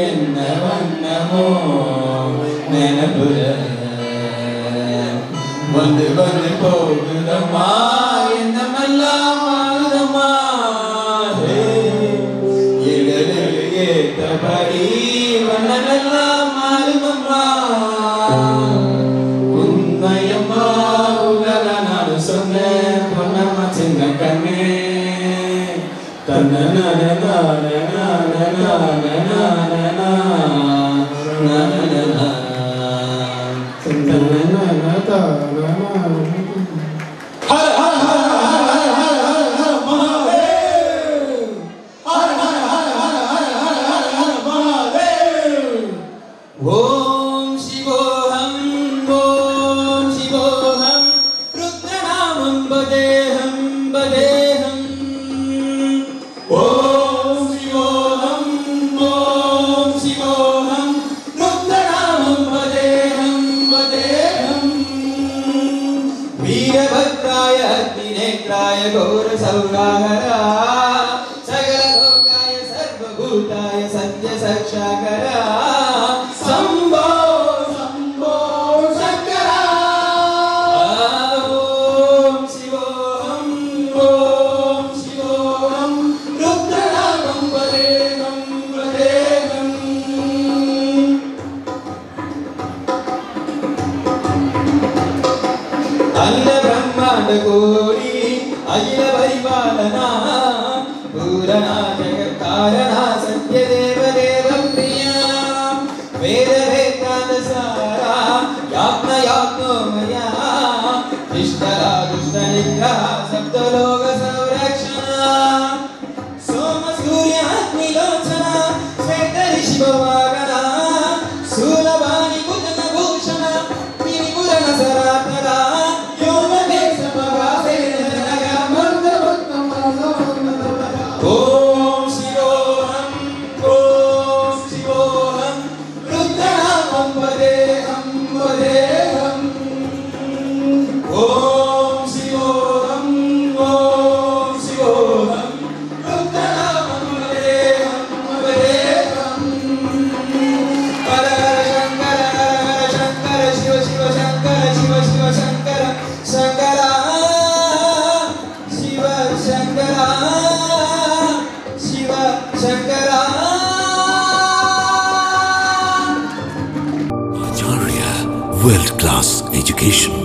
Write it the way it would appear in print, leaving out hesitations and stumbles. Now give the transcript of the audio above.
என்ன வண்ணமோ நினைப்புல வந்து வந்து போகுதம்மா என்னமெல்லாம் ஆகுதம்மா ஏற்றபடி வண்ணமெல்லாம் மாறுமம்மா உண்மையம்மா உலக நான் சொன்னேன் பொன்னம்மா சின்ன கண்ணே தன்ன ஓம் சிவோஹம் ஓம் சிவோஹம் ருத்ரநாமம் பதேஹம் பதேஹம் ஓம் சிவோஹம் ஓம் சிவோஹம் ருத்ரநாமம் பதேஹம் பதேஹம் வீரபத்ராய அக்னிநேத்ராய கௌர சௌராஹரா சகல லோகாய சர்வபூதாய சத்ய சக்ஷாகரா சம்போ சம்போ சங்கரா ஓம் சிவோஹம் ஓம் சிவோஹம் ருத்ரநாமம் பதேஹம் பதேஹம் அகில பிரம்மாண்ட கோடி அகில பரிபாலனா பூரணா ஜெகத்காரணா சத்ய தேவ தேவ பிரியா வேத வேதாந்த சாரா யாத்ன யாத்னோமயா இஷ்டரா துஷ்ட நிగ్రహ சப்தலோக சௌரக்ஷணா சோம சூர்ய அக்னிலோச்சன ஸ்வேத ரிஷி பவாகனா சூலபாணி குஜன பூஷண திரிபுரன சராத்தரா யோம தேச மகாசே ஜனக மர்த பக்தம் ஓம் சிவோஹம் ஓம் சிவோஹம் ருத்ரநாமம் பதேஹம் பதேஹம் ஓம் சிவோஹம் ஓம் சிவோஹம் ருத்ரநாமம் பதேஹம் பதேஹம் ஹர ஹர சங்கர சிவ சிவ சங்கர சிவ சிவ சங்கர சங்கரா சிவ சங்கரா சிவ சங்கரா Acharya World Class Education.